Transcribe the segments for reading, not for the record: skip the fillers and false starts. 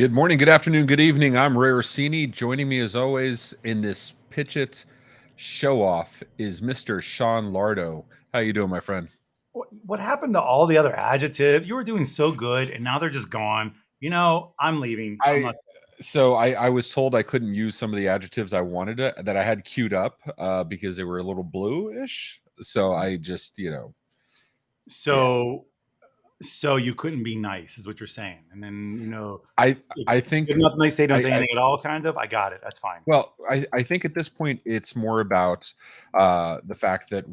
Good morning, good afternoon, good evening. I'm Ray Orsini. Joining me as always in this PitchIT show off is Mr. Sean Lardo. How you doing, my friend? What happened to all the other adjectives? You were doing so good, and now they're just gone. I'm leaving. I'm not. I was told I couldn't use some of the adjectives I wanted that I had queued up because they were a little bluish. So I just, yeah. So you couldn't be nice, is what you're saying. And then, I if think nothing nice, they don't say I anything at all. Kind of. I got it. That's fine. well, I think at this point it's more about the fact that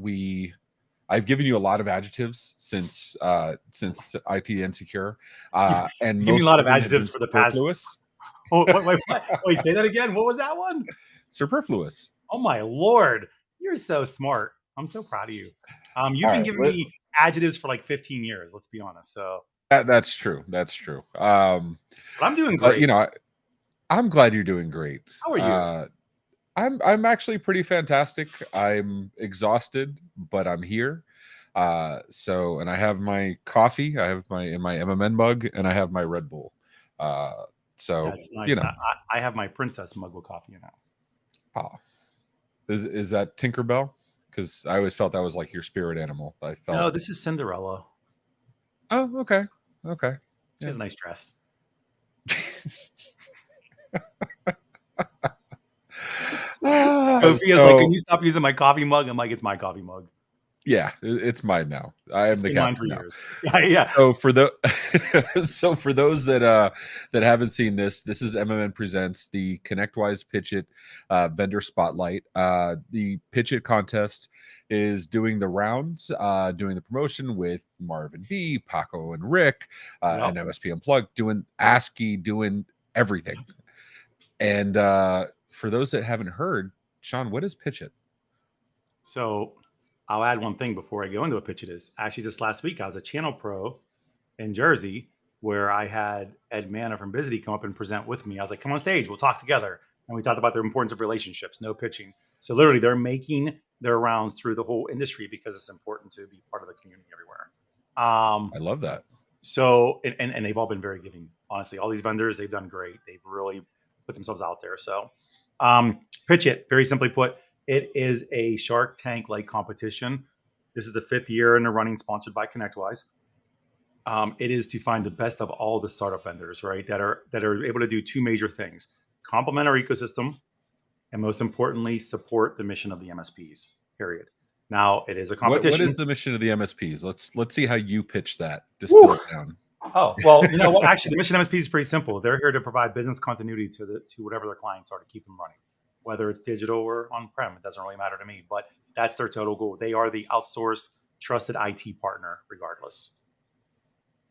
I've given you a lot of adjectives since IT Insecure, and Give me a most lot of of them have been adjectives for the past. superfluous. Oh, wait, say that again. What was that one? Superfluous. Oh my lord, you're so smart. I'm so proud of you. You've All been right, giving me adjectives for like 15 years. Let's be honest. So that's true. That's true. but I'm doing But great. I'm glad you're doing great. How are you? I'm actually pretty fantastic. I'm exhausted, but I'm here. And I have my coffee. I have my MMN mug, and I have my Red Bull. That's nice. I have my princess mug with coffee in it. Oh, is that Tinkerbell? Because I always felt that was like your spirit animal. I felt. No, this is Cinderella. Oh, okay, okay. She has a nice dress. Sophia's like, can you stop using my coffee mug? I'm like, it's my coffee mug. Yeah, it's mine now. I am the captain now. Years. Yeah. So for those that haven't seen this is MMN presents the ConnectWise PitchIT vendor spotlight. The PitchIT contest is doing the rounds, doing the promotion with Marvin B, Paco, and Rick, and MSP Unplugged, doing ASCII, doing everything. And for those that haven't heard, Sean, what is PitchIT? So I'll add one thing before I go into what PitchIT is. Actually, just last week, I was at Channel Pro in Jersey where I had Ed Manna from Bizity come up and present with me. I was like, come on stage, we'll talk together. And we talked about the importance of relationships, no pitching. So literally they're making their rounds through the whole industry because it's important to be part of the community everywhere. I love that. So, and they've all been very giving. Honestly, all these vendors, they've done great. They've really put themselves out there. So PitchIT, very simply put, it is a Shark Tank-like competition. This is the 5th year in a running, sponsored by ConnectWise. It is to find the best of all the startup vendors, right? That are able to do 2 major things: complement our ecosystem, and most importantly, support the mission of the MSPs. Period. Now, it is a competition. What is the mission of the MSPs? Let's see how you pitch that. Distill it down. Oh, well, you know what? Actually, the mission of MSPs is pretty simple. They're here to provide business continuity to whatever their clients are, to keep them running. Whether it's digital or on-prem, it doesn't really matter to me, but that's their total goal. They are the outsourced, trusted IT partner, regardless.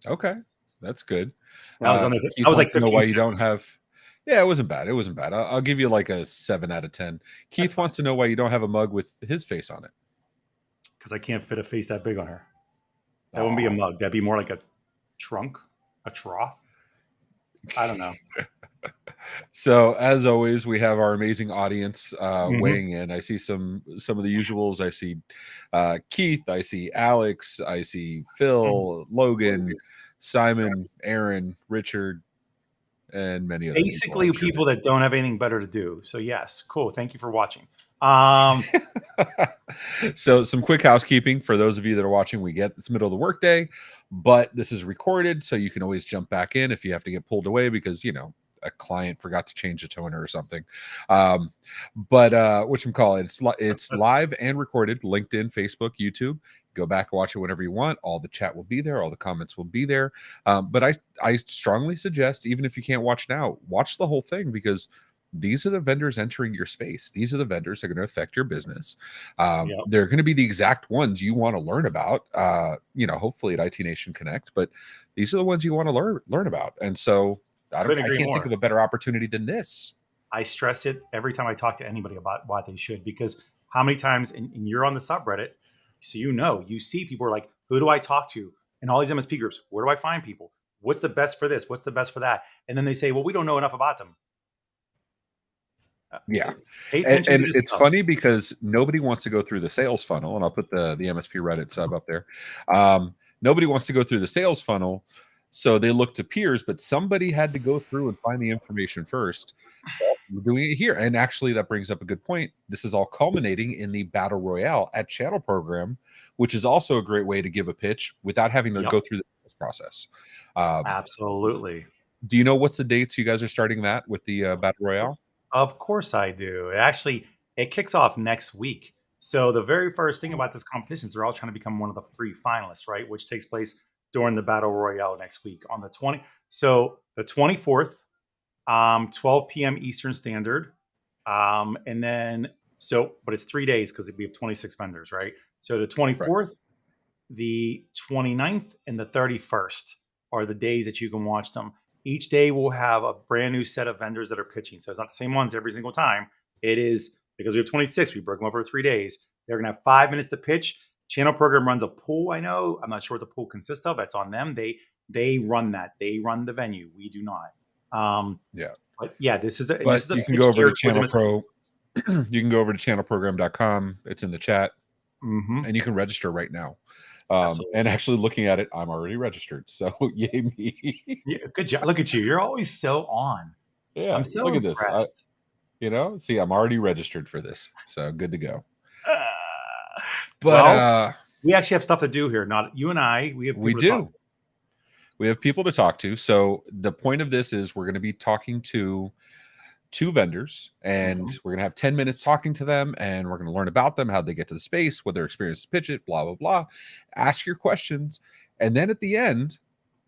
Okay, that's good. I was like, know why you don't have. Yeah, it wasn't bad. It wasn't bad. I'll give you like a 7 out of 10. Keith wants to know why you don't have a mug with his face on it. Because I can't fit a face that big on her. That wouldn't be a mug. That'd be more like a trunk, a trough. I don't know. So as always, we have our amazing audience weighing in. I see some of the usuals. I see Keith. I see Alex. I see Phil, Logan, Simon, Aaron, Richard, and many others. Basically, people that don't have anything better to do. So yes, cool. Thank you for watching. So some quick housekeeping for those of you that are watching. We get it's middle of the workday, but this is recorded, so you can always jump back in if you have to get pulled away because a client forgot to change the toner or something. But it's live and recorded. LinkedIn, Facebook, YouTube. Go back and watch it whenever you want. All the chat will be there. All the comments will be there. But I strongly suggest, even if you can't watch now, watch the whole thing, because these are the vendors entering your space. These are the vendors that are going to affect your business. They're going to be the exact ones you want to learn about, hopefully at IT Nation Connect, but these are the ones you want to learn about. And so I can't think of a better opportunity than this. I stress it every time I talk to anybody about why they should, because how many times, and you're on the subreddit, so you see people are like, who do I talk to? And all these MSP groups, where do I find people? What's the best for this? What's the best for that? And then they say, well, we don't know enough about them. Yeah. And it's funny because nobody wants to go through the sales funnel, and I'll put the MSP Reddit sub up there. Nobody wants to go through the sales funnel, so they look to peers, but somebody had to go through and find the information first. we're doing it here. And actually, that brings up a good point. This is all culminating in the Battle Royale at Channel Program, which is also a great way to give a pitch without having to Yep, go through the process. Um, absolutely. do you know what's the dates you guys are starting that with the Battle Royale? Of course I do. It kicks off next week. So the very first thing about this competition is they're all trying to become one of the 3 finalists, right? Which takes place during the Battle Royale next week on the 20. So the 24th, 12 p.m. Eastern Standard. And then, but it's 3 days because we have 26 vendors, right? So the Right. 24th, the 29th, and the 31st are the days that you can watch them. Each day will have a brand new set of vendors that are pitching. So it's not the same ones every single time. It is because we have 26, we broke them over 3 days. They're going to have 5 minutes to pitch. Channel Program runs a pool. I know. I'm not sure what the pool consists of. That's on them. They run that. They run the venue. We do not. Yeah. But yeah, this is a But you can pitch go over to geared towards Channel MS. Pro. You can go over to channelprogram.com. It's in the chat. Mhm. And you can register right now. Absolutely. And actually looking at it, I'm already registered. So yay me. Yeah, good job. Look at you. You're always so on. Yeah, I'm so look at this. impressed. See, I'm already registered for this. So good to go. Uh, But well, we actually have stuff to do here. Not you and I. We have people we to talk do. We have people to talk to. So the point of this is we're going to be talking to 2 vendors, and Mhm. we're going to have 10 minutes talking to them, and we're going to learn about them, how they get to the space, what their experience to pitch it, blah, blah, blah. Ask your questions. And then at the end,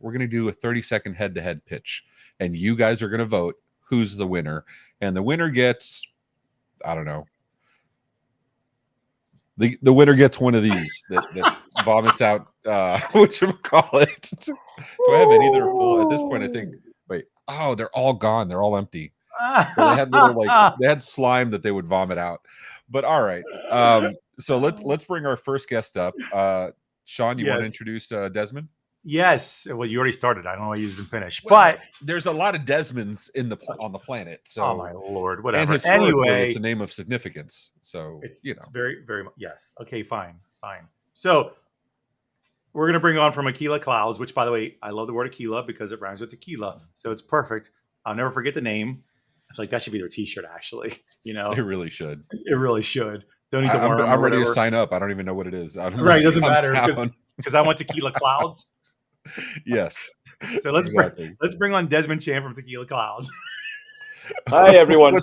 we're going to do a 30-second head-to-head pitch. And you guys are going to vote who's the winner. And the winner gets, I don't know, the winner gets one of these that vomits out whatchamacallit. Do I have any that are full? At this point, I think, wait, oh, they're all gone. They're all empty. So they had they had slime that they would vomit out. But all right. So let's bring our first guest up. Sean, you want to Yes. introduce Desmond? Yes. Well, you already started. I don't know why you didn't finish. Well, But there's a lot of Desmonds on the planet. So oh my lord, and whatever. historically, Anyway, it's a name of significance. So it's very, very yes. Okay, fine. So we're gonna bring on from Aquila Clouds, which by the way, I love the word Aquila because it rhymes with tequila. So it's perfect. I'll never forget the name. I feel like that should be their t-shirt, actually. it really should. It really should. Don't need to worm I'm or ready to whatever. sign up. I don't even know what it is. Right, it doesn't I'm matter down. because I want Tequila Clouds. Yes. So let's Exactly. bring on Desmond Chan from Tequila Clouds. Hi everyone.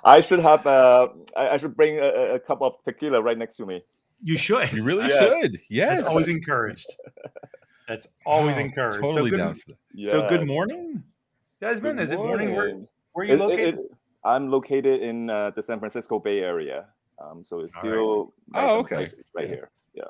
I should have I should bring a cup of tequila right next to me. You should. You really Yes. should. Yes. That's always encouraged. That's always Wow, encouraged. Totally so down for that. Yes. So good morning, Desmond. Good Is it morning? morning. Where are you located? I'm located in the San Francisco Bay Area. So it's All right. still nice Oh, and okay. right Yeah. here. Yeah.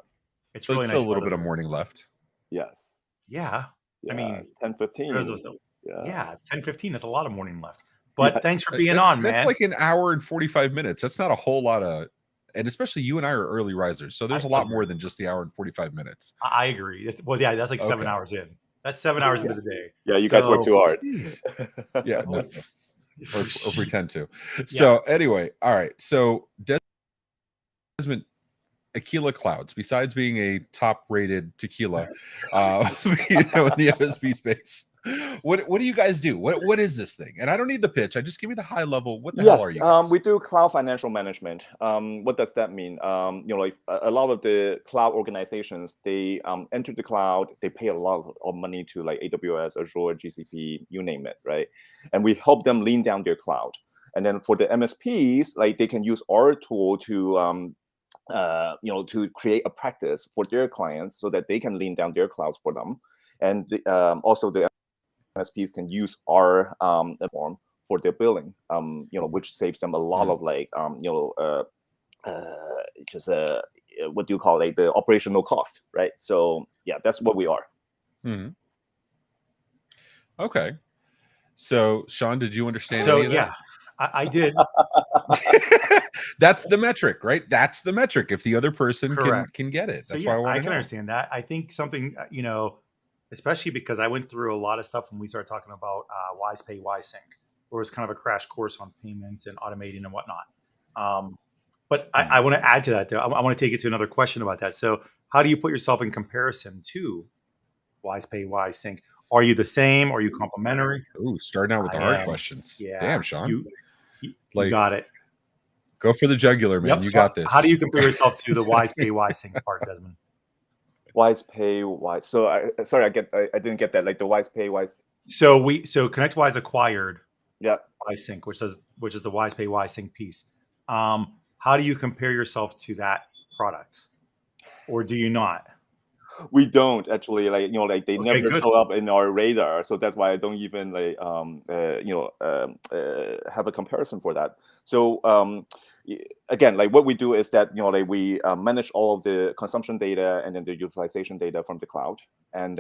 It's So really it's nice. a little bit weather. of morning left. Yes. Yeah. Yeah. I mean, 10:15. Yeah, it's 10:15. That's a lot of morning left. But Yeah. thanks for being That's, on, man. That's like an hour and 45 minutes. That's not a whole lot of, and especially you and I are early risers. So there's a lot more than just the hour and 45 minutes. I agree. That's like 7 Okay. hours in. That's 7 hours into the day. Yeah, you guys work too hard. Yeah, no, or pretend to. Yes. So anyway, all right. So Desmond, Aquila Clouds, besides being a top-rated tequila, in the MSP space, what do you guys do? What is this thing? And I don't need the pitch. I just give me the high level. What the hell are you guys? We do cloud financial management. What does that mean? Like a lot of the cloud organizations, they enter the cloud, they pay a lot of money to like AWS, Azure, GCP, you name it, right? And we help them lean down their cloud. And then for the MSPs, like they can use our tool to to create a practice for their clients so that they can lean down their clouds for them. And also the MSPs can use our platform for their billing, which saves them a lot of like, what do you call it, the operational cost, right? So yeah, that's what we are. Mm-hmm. Okay. So Sean, did you understand So any of that? yeah, I did. That's the metric, right? That's the metric. If the other person Correct. can get it, So that's yeah, why I want I to can know. understand that. I think something, especially because I went through a lot of stuff when we started talking about Wise Pay, Wise Sync, where it was kind of a crash course on payments and automating and whatnot. But I want to add to that, though. I want to take it to another question about that. So how do you put yourself in comparison to Wise Pay, Wise Sync? Are you the same? Are you complementary? Ooh, starting out with the hard questions. Yeah, Damn, Sean. you got it. Go for the jugular, man. Yep. You So got this. how do you compare yourself to the wise pay wise sync part, Desmond? Wise pay wise. So I didn't get that. Like the wise pay wise. So ConnectWise acquired Yeah. WiseSync, which is the wise pay wise sync piece. How do you compare yourself to that product, or do you not? We don't actually, like, like they Okay, never good. show up in our radar, so that's why I don't even like have a comparison for that. So again, like what we do is that like we manage all of the consumption data and then the utilization data from the cloud, and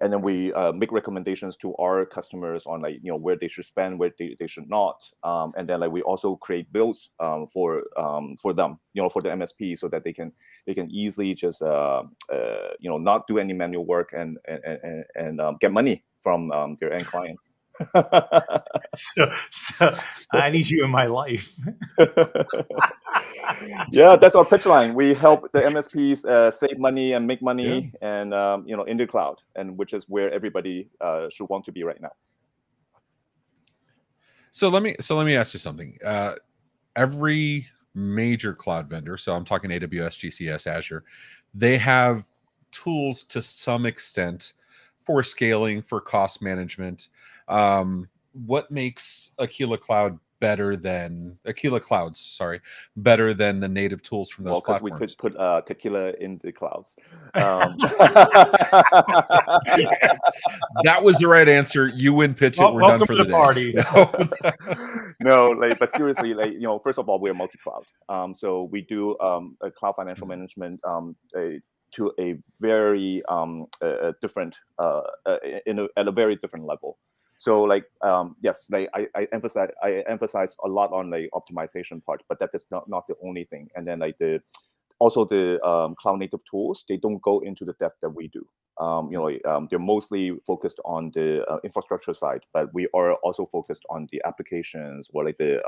then we make recommendations to our customers on like where they should spend, where they should not, and then like we also create bills for them, for the MSP, so that they can easily just not do any manual work and get money from their end clients. So I need you in my life. Yeah, that's our pitch line. We help the MSPs save money and make money, and in the cloud, and which is where everybody should want to be right now. So let me ask you something. Every major cloud vendor, so I'm talking AWS, GCS, Azure, they have tools to some extent for scaling, for cost management. What makes Aquila Clouds better than the native tools from those because platforms? we could put tequila in the clouds. Yes, that was the right answer. You win PitchIT. We're done for the party. No, like, but seriously, like, first of all, we're multi-cloud. So we do a cloud financial management to a very different at a very different level. So like yes, like I emphasize a lot on the optimization part, but that is not the only thing. And then like the cloud native tools, they don't go into the depth that we do. They're mostly focused on the infrastructure side, but we are also focused on the applications, or like the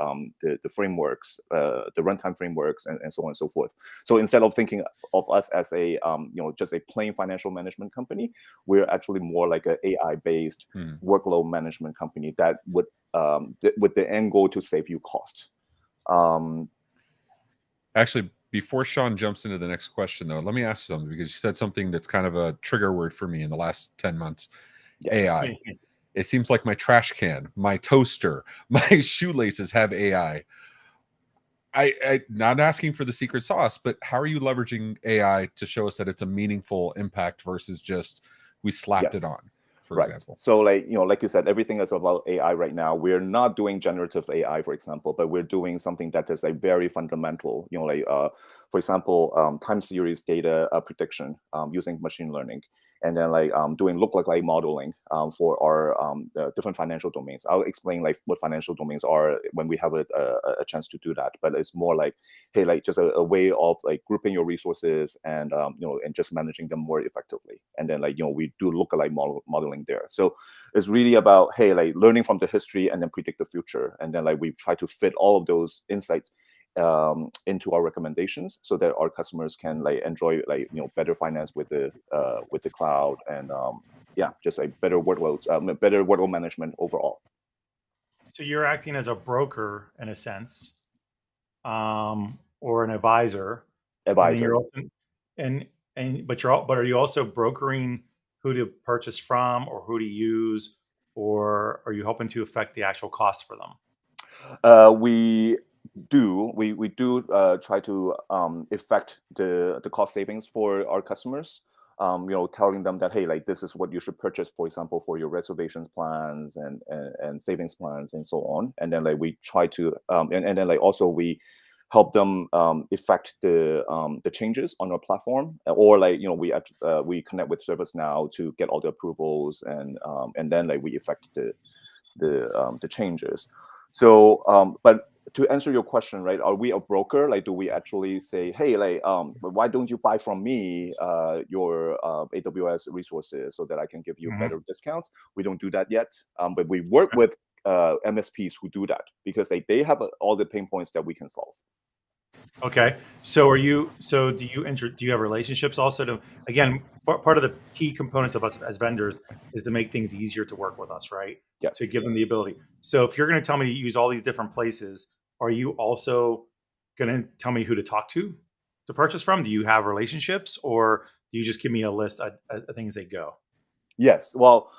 frameworks, the runtime frameworks, and so on and so forth. So instead of thinking of us as a just a plain financial management company, we're actually more like an AI-based workload management company that would with the end goal to save you cost. Actually, before Sean jumps into the next question, though, let me ask you something, because you said something that's kind of a trigger word for me in the last 10 months. Yes. AI. It seems like my trash can, my toaster, my shoelaces have AI. I not asking for the secret sauce, but how are you leveraging AI to show us that it's a meaningful impact versus just we slapped it on, for example? So like, like you said, everything is about AI right now. We're not doing generative AI, for example, but we're doing something that is like very fundamental, like, for example, time series data prediction using machine learning, and then like doing lookalike modeling for our different financial domains. I'll explain like what financial domains are when we have a chance to do that, but it's more like, hey, like just a way of like grouping your resources and and just managing them more effectively. And then like we do lookalike modeling there. So it's really about, hey, like learning from the history and then predict the future, and then like we try to fit all of those insights into our recommendations, so that our customers can like enjoy like better finance with the cloud, and just like better workload management overall. So you're acting as a broker in a sense, or an advisor. Advisor. But are you also brokering who to purchase from, or who to use, or are you hoping to affect the actual cost for them? We do try to affect the cost savings for our customers. Telling them that, hey, like this is what you should purchase, for example, for your reservations plans and savings plans and so on. And then like we try to and then like also we help them effect the changes on our platform, or like we connect with ServiceNow to get all the approvals, and then like we effect the changes. So but to answer your question, right, are we a broker? Like, do we actually say, hey, like why don't you buy from me your AWS resources so that I can give you better discounts? We don't do that yet, but we work with MSPs who do that, because they have all the pain points that we can solve. Okay. So do you have relationships also to, again, part of the key components of us as vendors is to make things easier to work with us, right? To Yes. give them the ability. So if you're going to tell me to use all these different places, are you also going to tell me who to talk to purchase from? Do you have relationships, or do you just give me a list of things they go? Yes. Well,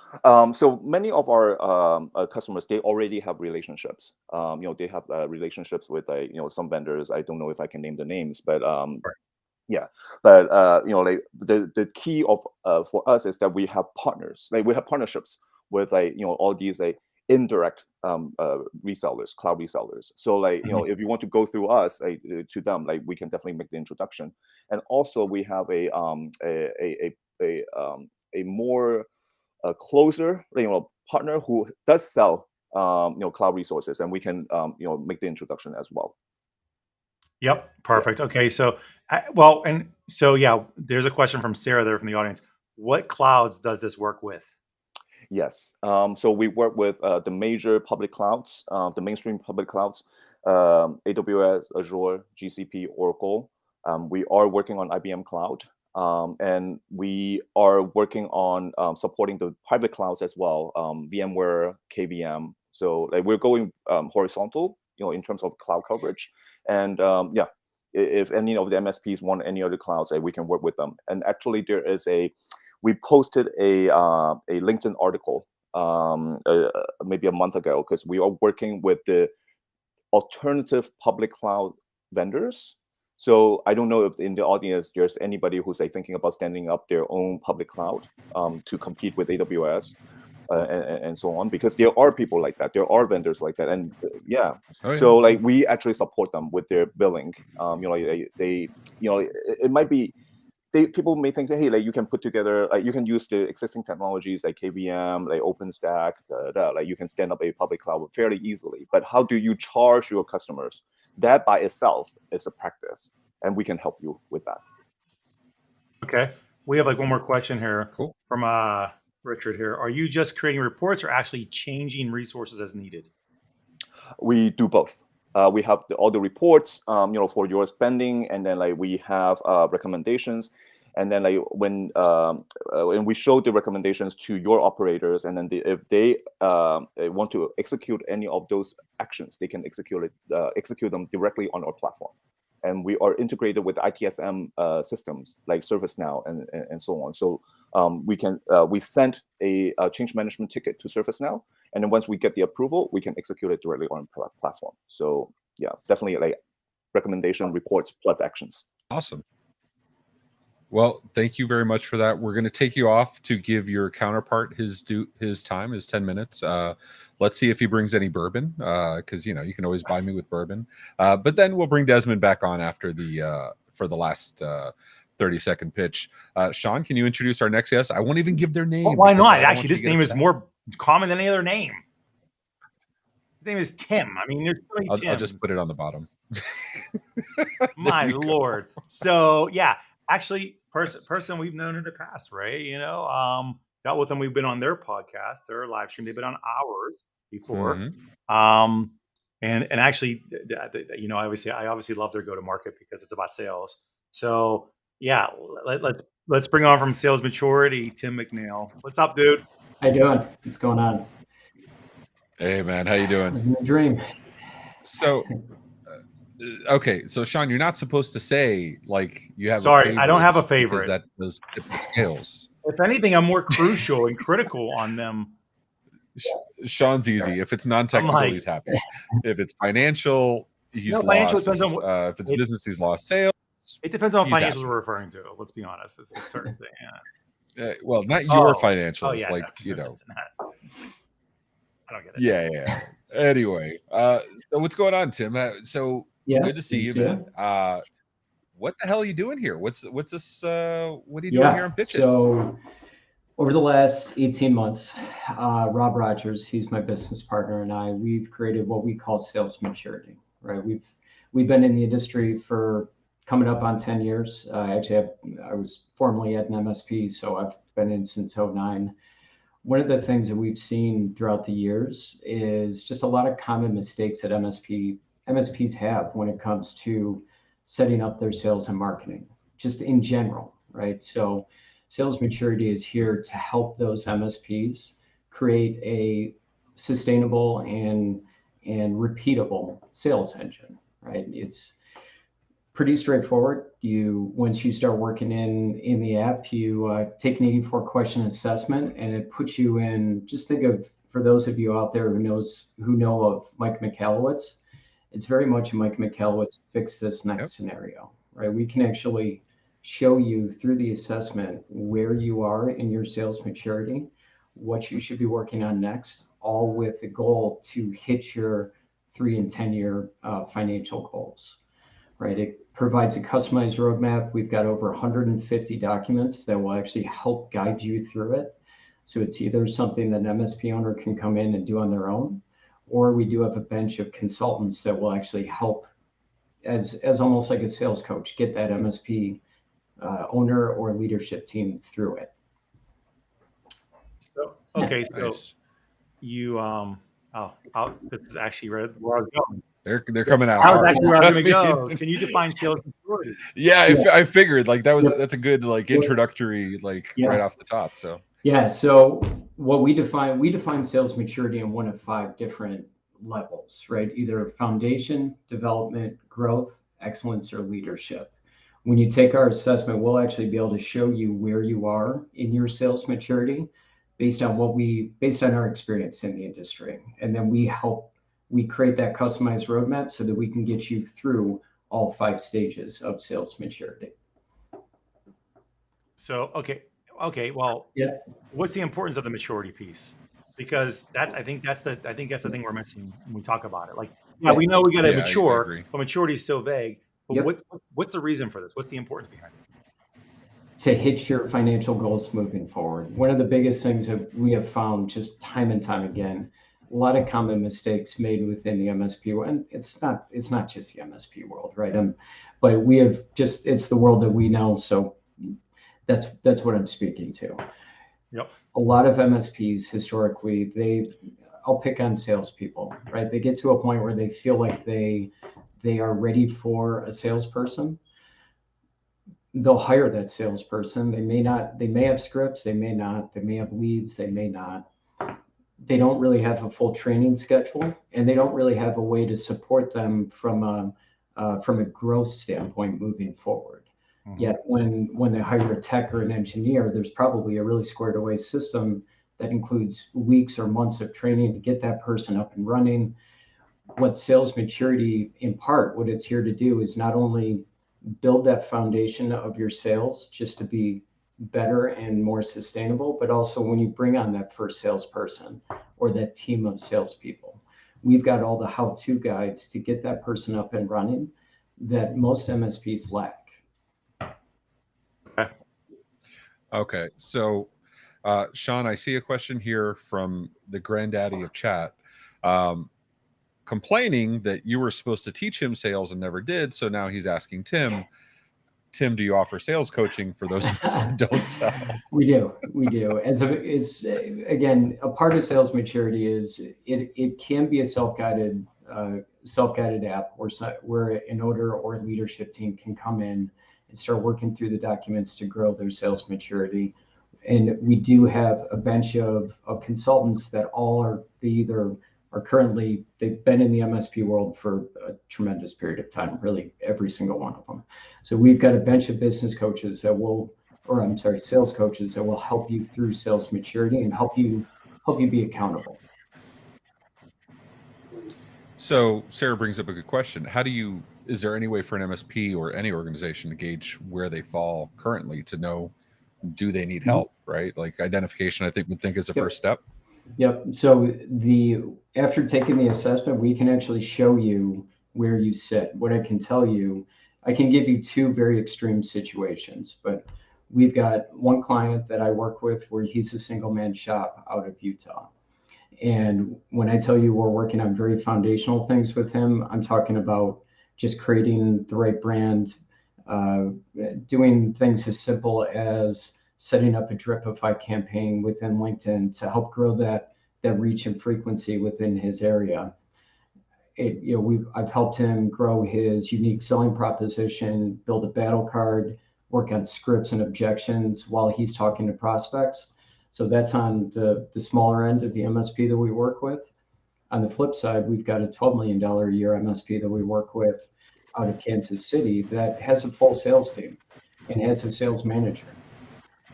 so many of our customers, they already have relationships. They have relationships with some vendors. I don't know if I can name the names, but Right. yeah. But like the key of for us is that we have partners. Like we have partnerships with all these indirect resellers, cloud resellers. So if you want to go through us to them, we can definitely make the introduction. And also we have a more closer partner who does sell cloud resources, and we can make the introduction as well. Yep. Perfect. Okay. So, yeah, there's a question from Sarah there from the audience. What clouds does this work with? Yes. So we work with the major public clouds, the mainstream public clouds, AWS, Azure, GCP, Oracle. We are working on IBM Cloud, and we are working on supporting the private clouds as well, VMware, KVM. So we're going horizontal, in terms of cloud coverage. And yeah, if any of the MSPs want any other clouds, we can work with them. And actually, we posted a LinkedIn article maybe a month ago, because we are working with the alternative public cloud vendors. So I don't know if in the audience there's anybody who's thinking about standing up their own public cloud to compete with AWS and so on, because there are people like that. There are vendors like that, and yeah. Oh, yeah. So we actually support them with their billing. It might be. People may think that, hey, you can put together, you can use the existing technologies like KVM, like OpenStack, you can stand up a public cloud fairly easily. But how do you charge your customers? That by itself is a practice, and we can help you with that. Okay. We have one more question here. Cool. From Richard here. Are you just creating reports or actually changing resources as needed? We do both. We have all the reports, for your spending, and then we have recommendations, and then when we show the recommendations to your operators, and then if they want to execute any of those actions, they can execute them directly on our platform. And we are integrated with ITSM systems like ServiceNow and so on. So we send a change management ticket to ServiceNow, and then once we get the approval, we can execute it directly on our platform. So yeah, definitely recommendation reports plus actions. Awesome. Well, thank you very much for that. We're going to take you off to give your counterpart his time, his 10 minutes. Let's see if he brings any bourbon, because you can always buy me with bourbon. But then we'll bring Desmond back on after for the last 30-second pitch. Sean, can you introduce our next guest? I won't even give their name. Well, why not? Actually, this name is more common than any other name. His name is Tim. I mean, there's so many Tims. I'll just put it on the bottom. My Lord. So yeah, actually, person we've known in the past, right? Dealt with them. We've been on their podcast, their live stream. They've been on ours before. Mm-hmm. And actually, I obviously love their go-to-market because it's about sales. So yeah, let's bring on from Sales MaturIT, Tim McNeil. What's up, dude? How you doing? What's going on? Hey man, how you doing? Living the dream. So okay, so Sean, you're not supposed to say you have. Sorry, I don't have a favorite because that does tip the scales. If anything, I'm more crucial and critical on them. Sean's easy. If it's non-technical, he's happy. If it's financial, he's lost. If it's business, he's lost sales. It depends on what financials we're referring to. Let's be honest. It's a certain thing. Yeah. Well, not your financials. Yeah, I don't get it. Yeah. Anyway, so what's going on, Tim? Good to see you, man. What the hell are you doing here? What's this? What are you doing here on PitchIT? So over the last 18 months, Rob Rogers, he's my business partner, and we've created what we call Sales MaturIT, right? We've been in the industry for coming up on 10 years. Actually, I was formerly at an MSP, so I've been in since 2009. One of the things that we've seen throughout the years is just a lot of common mistakes that MSPs have when it comes to setting up their sales and marketing, just in general, right? So Sales Maturity is here to help those MSPs create a sustainable and repeatable sales engine, right? It's pretty straightforward. Once you start working in the app, you take an 84 question assessment, and it puts you in. Just think of, for those of you out there who know of Mike Michalowicz, it's very much a Mike Michalowicz fix this next scenario, right? We can actually show you through the assessment where you are in your sales maturity, what you should be working on next, all with the goal to hit your 3 and 10 year financial goals, right? It provides a customized roadmap. We've got over 150 documents that will actually help guide you through it. So it's either something that an MSP owner can come in and do on their own, or we do have a bench of consultants that will actually help as almost like a sales coach, get that MSP owner or leadership team through it. So, okay, so Nice. you, this is actually where I was going. They're coming out That was hard. actually where I was going to I go. mean, Can you define sales maturity? yeah, Yeah. I figured like that's Yep. a good like introductory Yeah. right off the top. So Yeah. So what we define sales maturity in one of 5 different levels, right? Either foundation, development, growth, excellence, or leadership. When you take our assessment, we'll actually be able to show you where you are in your sales maturity based on our experience in the industry. And then we create that customized roadmap so that we can get you through all 5 stages of sales maturity. So, okay. Well, Yeah. what's the importance of the maturity piece? Because I think that's the thing we're missing when we talk about it. Like, yeah, we know we got to Yeah, I mature, agree. but maturity is so vague. But Yep. what's the reason for this? What's the importance behind it? To hit your financial goals moving forward. One of the biggest things that we have found just time and time again, a lot of common mistakes made within the MSP world, and it's not just the MSP world, right? But we have it's the world that we know, so that's what I'm speaking to. Yep. A lot of MSPs historically, I'll pick on salespeople, right? They get to a point where they feel like they are ready for a salesperson. They'll hire that salesperson. They may have scripts, they may not, they may have leads, they may not. They don't really have a full training schedule, and they don't really have a way to support them from a growth standpoint moving forward. Mm-hmm. Yet when they hire a tech or an engineer, there's probably a really squared away system that includes weeks or months of training to get that person up and running. What sales maturity, in part, what it's here to do is not only build that foundation of your sales just to be better and more sustainable, but also when you bring on that first salesperson or that team of salespeople, we've got all the how-to guides to get that person up and running that most MSPs lack. okay, so Sean, I see a question here from the granddaddy of chat, complaining that you were supposed to teach him sales and never did. So now he's asking Tim, do you offer sales coaching for those of us that don't sell? We do. It's again, a part of sales maturity is it can be a self-guided app where an owner or leadership team can come in and start working through the documents to grow their sales maturity. And we do have a bench of consultants that they've been in the MSP world for a tremendous period of time, really every single one of them. So we've got a bench of business coaches sales coaches that will help you through sales maturity and help you be accountable. So Sarah brings up a good question. Is there any way for an MSP or any organization to gauge where they fall currently to know, do they need help, right? Like identification, I think is the first step. Yep. So after taking the assessment, we can actually show you where you sit. What I can tell you, I can give you 2 very extreme situations, but we've got one client that I work with where he's a single man shop out of Utah. And when I tell you we're working on very foundational things with him, I'm talking about just creating the right brand, doing things as simple as setting up a Dripify campaign within LinkedIn to help grow that reach and frequency within his area. I've helped him grow his unique selling proposition, build a battle card, work on scripts and objections while he's talking to prospects. So that's on the smaller end of the MSP that we work with. On the flip side, we've got a $12 million a year MSP that we work with out of Kansas City that has a full sales team and has a sales manager.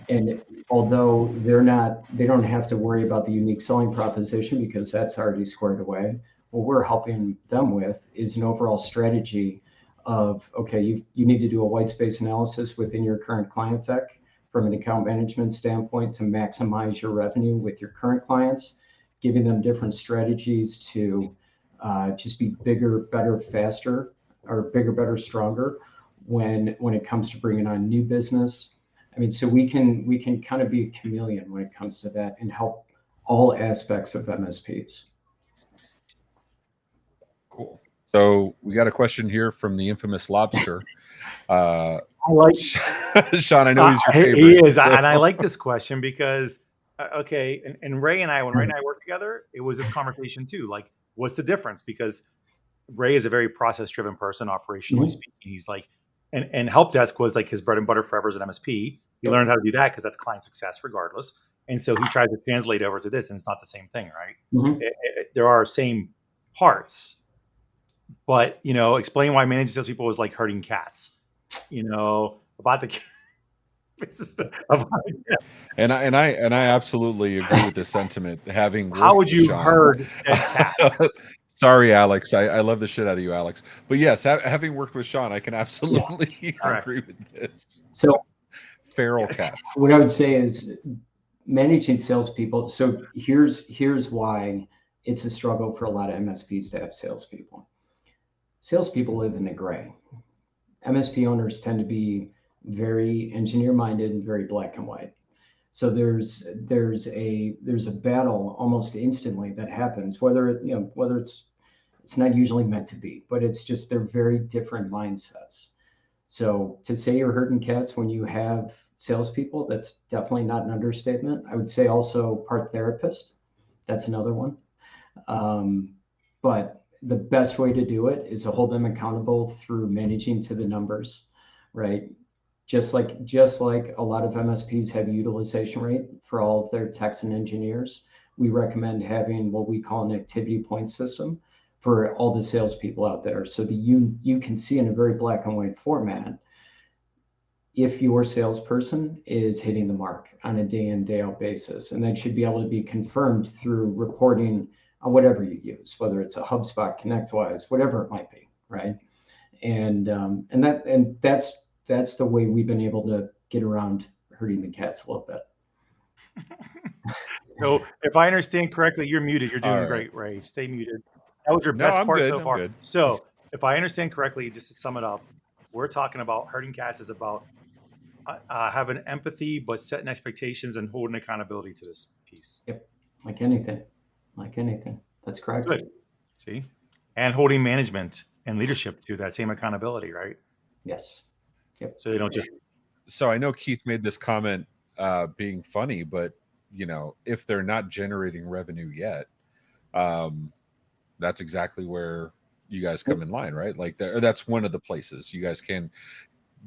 And although they don't have to worry about the unique selling proposition because that's already squared away, what we're helping them with is an overall strategy of, okay, you need to do a white space analysis within your current client deck from an account management standpoint to maximize your revenue with your current clients, giving them different strategies to just be bigger, better, faster, or bigger, better, stronger when it comes to bringing on new business. I mean, so we can kind of be a chameleon when it comes to that and help all aspects of MSPs. Cool. So we got a question here from the infamous Lobster. I like Sean. I know he's your favorite. He is, and I like this question because and Ray and I, when Ray and I worked together, it was this conversation too. Like, what's the difference? Because Ray is a very process-driven person, operationally speaking. He's like, and help desk was like his bread and butter forever as an MSP. He learned how to do that because that's client success regardless. And so he tried to translate over to this, and it's not the same thing, right? There are same parts, but explain why managing salespeople is like herding cats. About the and I absolutely agree with this sentiment. How would you herd said cat? Sorry, Alex. I love the shit out of you, Alex. But yes, having worked with Sean, I can absolutely agree with this. So feral cats. What I would say is managing salespeople. So here's why it's a struggle for a lot of MSPs to have salespeople. Salespeople live in the gray. MSP owners tend to be very engineer-minded and very black and white. So there's a battle almost instantly that happens, whether it's not usually meant to be, but it's just they're very different mindsets. So to say you're herding cats when you have salespeople, that's definitely not an understatement. I would say also part therapist. That's another one. But the best way to do it is to hold them accountable through managing to the numbers, right? Just like a lot of MSPs have utilization rate for all of their techs and engineers, we recommend having what we call an activity point system for all the salespeople out there, so that you can see in a very black and white format if your salesperson is hitting the mark on a day in, day out basis. And that should be able to be confirmed through reporting on whatever you use, whether it's a HubSpot, ConnectWise, whatever it might be, right? And that's the way we've been able to get around herding the cats a little bit. So if I understand correctly, you're muted. You're doing great, Ray. Stay muted. That was your best part so far. Good. So if I understand correctly, just to sum it up, we're talking about herding cats is about having empathy, but setting expectations and holding accountability to this piece. Yep. Like anything. That's correct. Good. See? And holding management and leadership to that same accountability, right? Yes. Yep. So they don't just. So I know Keith made this comment being funny, but if they're not generating revenue yet, that's exactly where you guys come in line, right? Like that's one of the places you guys can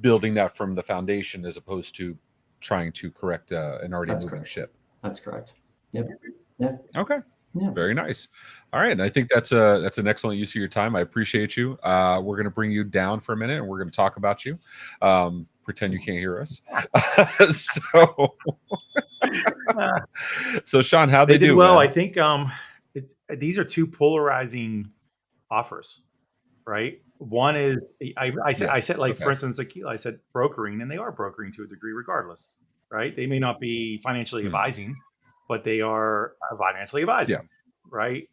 building that from the foundation as opposed to trying to correct an already moving ship. That's correct. Yep. Yeah. Okay. Yeah. Very nice. All right. And I think that's an excellent use of your time. I appreciate you. We're going to bring you down for a minute and we're going to talk about you. Pretend you can't hear us. So Sean, how they did do? Well, man? I think these are two polarizing offers, right? One is I said like, for instance, Aquila, I said brokering, and they are brokering to a degree regardless, right? They may not be financially advising, but they are financially advising, right?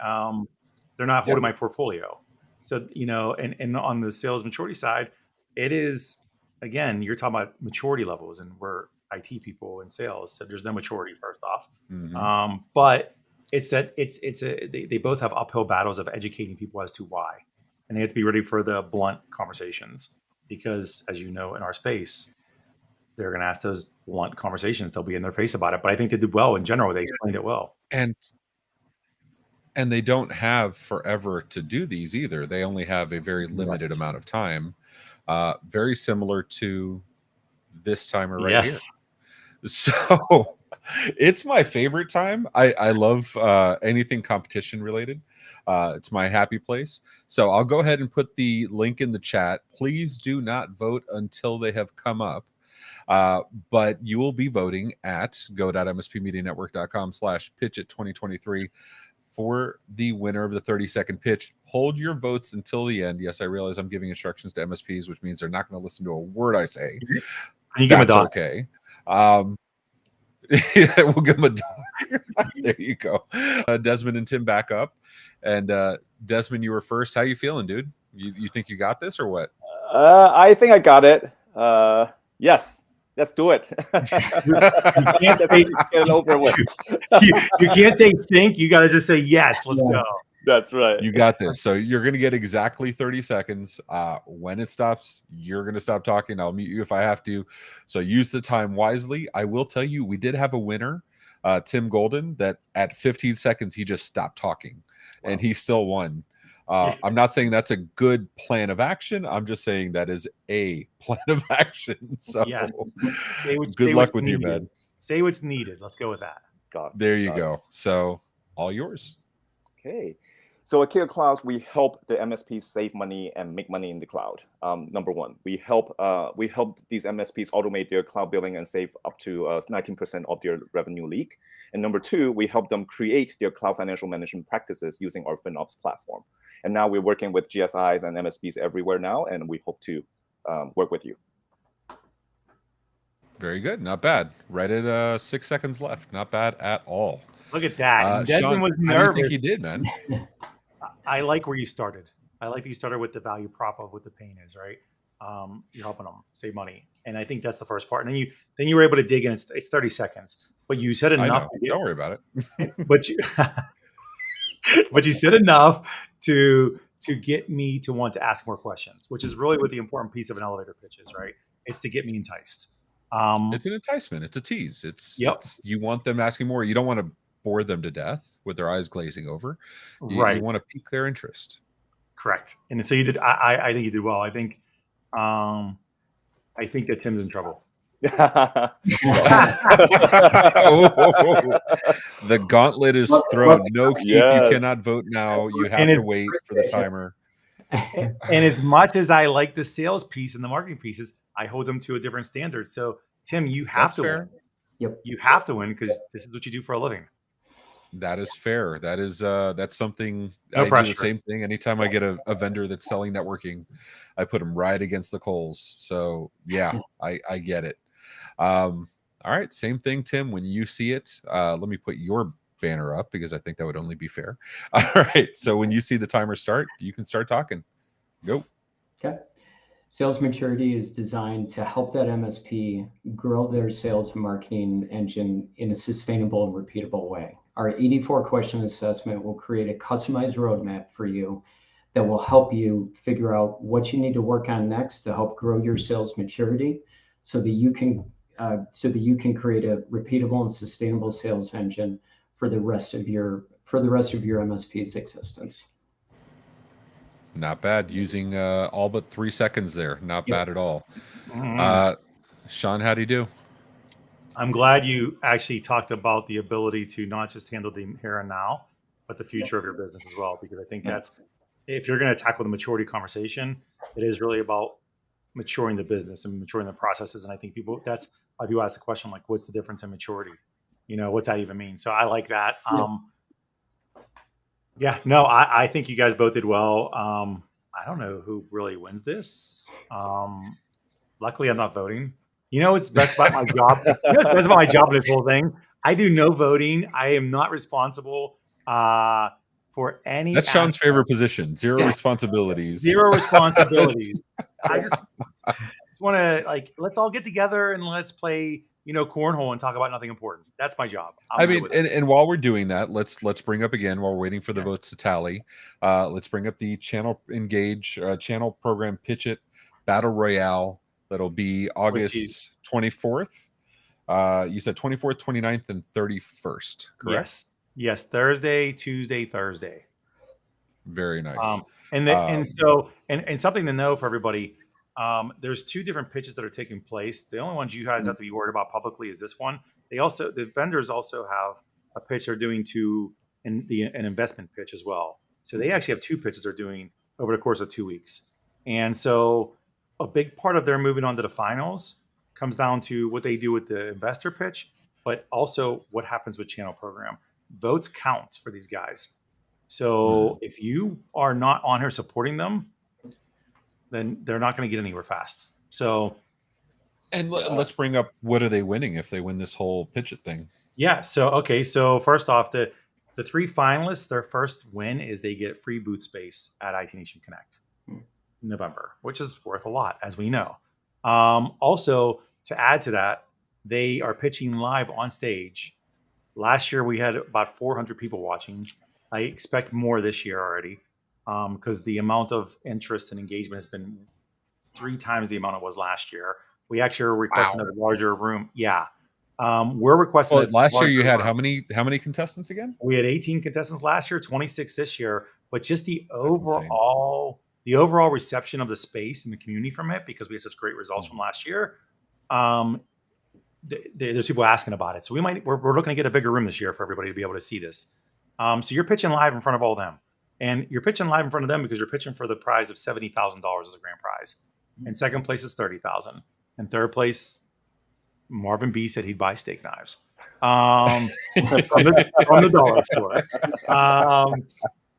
They're not holding my portfolio. So, and on the sales maturity side, it is, again, you're talking about maturity levels, and we're IT people in sales, so there's no maturity first off. But it's that they both have uphill battles of educating people as to why. And they have to be ready for the blunt conversations because, as you know, in our space, they're going to ask those blunt conversations. They'll be in their face about it. But I think they did well in general. They explained it well. And And they don't have forever to do these either. They only have a very limited amount of time. Very similar to this timer right here. So it's my favorite time. I love anything competition related. It's my happy place. So I'll go ahead and put the link in the chat. Please do not vote until they have come up. But you will be voting at go.mspmedianetwork.com/pitchit 2023 for the winner of the 30-second pitch. Hold your votes until the end. Yes, I realize I'm giving instructions to MSPs, which means they're not going to listen to a word I say. That's okay. We'll give them a dog. There you go. Desmond and Tim back up. And Desmond, you were first. How you feeling, dude? You think you got this or what? I think I got it. Yes. Let's do it. You can't say, get it over with. You can't say think. You got to just say yes. Let's go. That's right. You got this. So you're going to get exactly 30 seconds. When it stops, you're going to stop talking. I'll mute you if I have to. So use the time wisely. I will tell you, we did have a winner, Tim Golden, that at 15 seconds, he just stopped talking and he still won. I'm not saying that's a good plan of action. I'm just saying that is a plan of action. So good luck with you, man. Say what's needed. Let's go with that. There you go. So all yours. Okay. So at Aquila Clouds, we help the MSPs save money and make money in the cloud. Number one, we help these MSPs automate their cloud billing and save up to 19% of their revenue leak. And number two, we help them create their cloud financial management practices using our FinOps platform. And now we're working with GSIs and MSPs everywhere now, and we hope to work with you. Very good. Not bad. Right at 6 seconds left. Not bad at all. Look at that. Desmond Sean, was nervous. How do you think he did, man? I like where you started. I like that you started with the value prop of what the pain is, right? You're helping them save money. And I think that's the first part. And then you were able to dig in. It's 30 seconds. But you said enough. Don't worry about it. But you said enough to get me to want to ask more questions, which is really what the important piece of an elevator pitch is, right? It's to get me enticed. It's an enticement. It's a tease. It's you want them asking more. You don't want to bore them to death with their eyes glazing over. You want to pique their interest. Correct. And so you did. I think you did well. I think that Tim's in trouble. The gauntlet is thrown. No keep. You cannot vote now. You have to wait for the timer. And as much as I like the sales piece and the marketing pieces, I hold them to a different standard. So Tim, you have to win. Yep. You have to win because this is what you do for a living. That is fair. That is that's something no I pressure. do the same thing. Anytime I get a vendor that's selling networking, I put them right against the coals. So yeah, I get it. All right, same thing, Tim. When you see it, let me put your banner up because I think that would only be fair. All right. So when you see the timer start, you can start talking. Go. Okay. Sales Maturity is designed to help that MSP grow their sales and marketing engine in a sustainable and repeatable way. Our 84-question assessment will create a customized roadmap for you that will help you figure out what you need to work on next to help grow your sales maturity so that you can create a repeatable and sustainable sales engine for the rest of your MSP's existence. Not bad. Using all but 3 seconds there. Not bad at all. Sean, how do you do? I'm glad you actually talked about the ability to not just handle the here and now, but the future of your business as well. Because I think that's, if you're going to tackle the maturity conversation, it is really about maturing the business and maturing the processes. And I think that's why people ask the question, like, what's the difference in maturity? What's that even mean? So I like that. I think you guys both did well. I don't know who really wins this. Luckily, I'm not voting. It's best about my job. It's best about my job in this whole thing. I do no voting. I am not responsible for any. That's Sean's favorite position. Zero responsibilities. Zero responsibilities. I just want to let's all get together and let's play, cornhole and talk about nothing important. That's my job. And while we're doing that, let's bring up again while we're waiting for the votes to tally. Let's bring up the channel engage channel program PitchIT Battle Royale. That'll be August 24th. You said 24th, 29th, and 31st, correct? Yes. Yes, Thursday, Tuesday, Thursday. Very nice. And something to know for everybody. There's 2 different pitches that are taking place. The only ones you guys have to be worried about publicly is this one. The vendors also have a pitch they're doing an investment pitch as well. So they actually have 2 pitches they're doing over the course of 2 weeks. And so a big part of their moving on to the finals comes down to what they do with the investor pitch, but also what happens with channel program. Votes counts for these guys. So if you are not on here supporting them, then they're not going to get anywhere fast. So, and let's bring up, what are they winning if they win this whole PitchIT thing? Yeah. So first off, the 3 finalists, their first win is they get free booth space at IT Nation Connect in November, which is worth a lot, as we know. Also, to add to that, they are pitching live on stage. Last year, we had about 400 people watching. I expect more this year already, because the amount of interest and engagement has been 3 times the amount it was last year. We actually are requesting a larger room. Yeah. We're requesting. Well, last year you had how many contestants again? We had 18 contestants last year, 26 this year. But just the overall reception of the space and the community from it, because we had such great results from last year. There's people asking about it, so we're looking to get a bigger room this year for everybody to be able to see this. So you're pitching live in front of all of them, and you're pitching live in front of them because you're pitching for the prize of $70,000 as a grand prize, and second place is $30,000, and third place, Marvin B said he'd buy steak knives from the dollar store.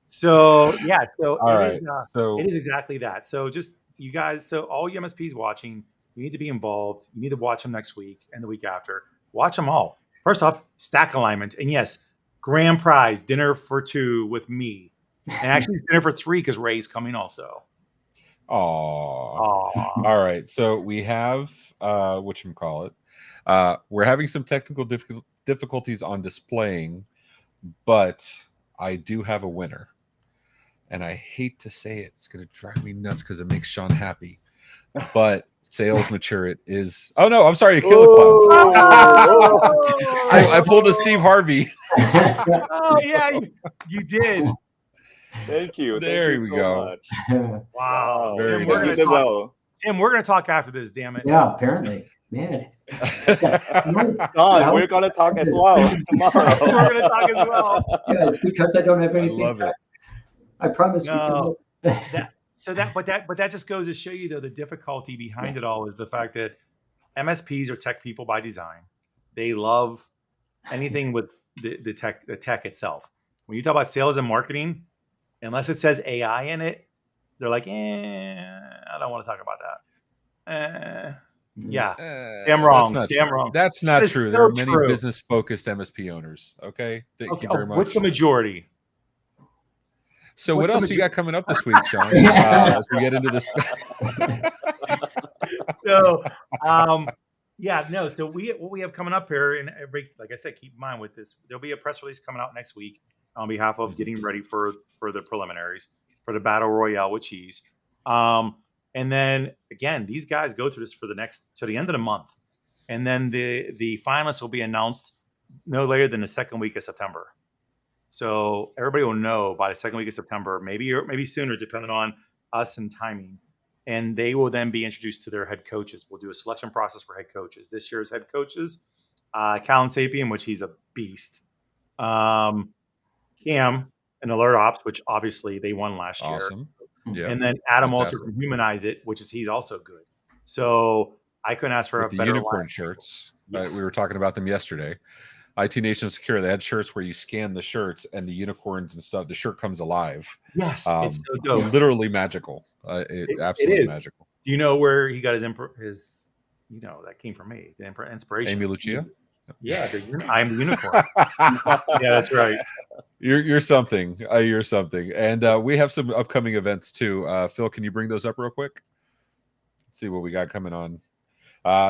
So it is exactly that. So just you guys, so all you MSPs watching, you need to be involved. You need to watch them next week and the week after. Watch them all. First off, stack alignment. And yes, grand prize, dinner for 2 with me. And actually it's dinner for 3 because Ray's coming also. Aww. All right. So we have, whatchamacallit. We're having some technical difficulties on displaying, but I do have a winner. And I hate to say it. It's going to drive me nuts because it makes Sean happy. But Sales MaturIT is... Oh, no, I'm sorry. Aquila Clouds. I pulled a Steve Harvey. Oh, yeah, you did. Thank you. There Thank you we go. Much. Wow. Very Tim, we're going to talk after this, damn it. Yeah, apparently. Man. We're going to talk as well tomorrow. We're going to talk as well. Yeah, it's because I don't have anything. I love it. I promise no, but that just goes to show you, though, the difficulty behind it all is the fact that MSPs are tech people by design. They love anything with the tech itself. When you talk about sales and marketing, unless it says AI in it, they're like, I don't want to talk about that. Sam wrong. That's not true. There are many business-focused MSP owners. Okay, thank you very much. What's the majority? So what else you got coming up this week, Sean? As we get into this. So, So what we have coming up here, and like I said, keep in mind with this, there'll be a press release coming out next week on behalf of getting ready for the preliminaries for the Battle Royale with Cheese. And then again, these guys go through this to the end of the month, and then the finalists will be announced no later than the second week of September. So everybody will know by the second week of September, maybe sooner, depending on us and timing. And they will then be introduced to their head coaches. We'll do a selection process for head coaches. This year's head coaches, Callan Sapien, which he's a beast. Cam and Alert Ops, which obviously they won last year. Yeah. And then Adam Alter from Humanize It, he's also good. So I couldn't ask for a better unicorn shirts. Yes. We were talking about them yesterday. IT Nation Secure, they had shirts where you scan the shirts and the unicorns and stuff. The shirt comes alive. Yes, it's so dope. Literally magical. It's absolutely magical. Do you know where he got his? That came from me. The inspiration. Amy Lucia. Yeah, I'm the unicorn. Yeah, that's right. You're something. You're something. And we have some upcoming events too. Phil, can you bring those up real quick? Let's see what we got coming on.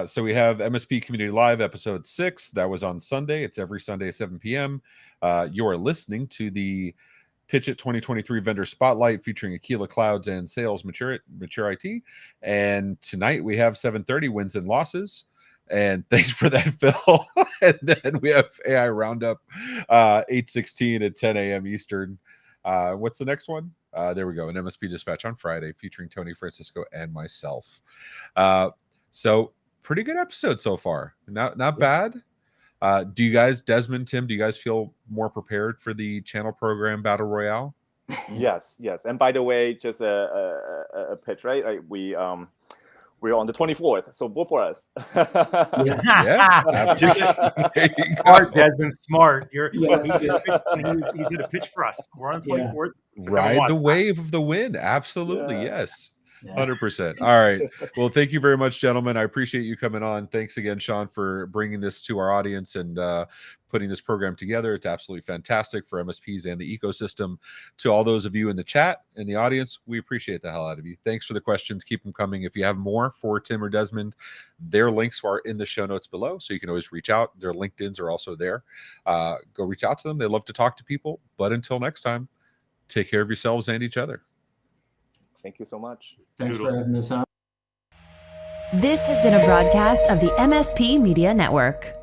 So we have MSP Community Live episode 6. That was on Sunday. It's every Sunday at 7 p.m. You're listening to the PitchIT 2023 Vendor Spotlight featuring Aquila Clouds and Sales MaturIT. And tonight we have 7:30 wins and losses. And thanks for that, Phil. And then we have AI Roundup, 8:16 at 10 a.m. Eastern. What's the next one? There we go. An MSP Dispatch on Friday featuring Tony Francisco and myself. So pretty good episode so far. Not bad. Do you guys, Desmond, Tim, do you guys feel more prepared for the channel program Battle Royale? Yes. And by the way, just a pitch, right? Like we're on the 24th, so vote for us. Yeah. Smart, Desmond, smart. He's going to pitch for us. We're on the 24th. So ride the wave of the win. Absolutely. Yes. 100%. All right. Well, thank you very much, gentlemen. I appreciate you coming on. Thanks again, Sean, for bringing this to our audience and putting this program together. It's absolutely fantastic for MSPs and the ecosystem. To all those of you in the chat and the audience, we appreciate the hell out of you. Thanks for the questions. Keep them coming. If you have more for Tim or Desmond, their links are in the show notes below, so you can always reach out. Their LinkedIns are also there. Go reach out to them. They love to talk to people. But until next time, take care of yourselves and each other. Thank you so much. Thanks for having us on. This has been a broadcast of the MSP Media Network.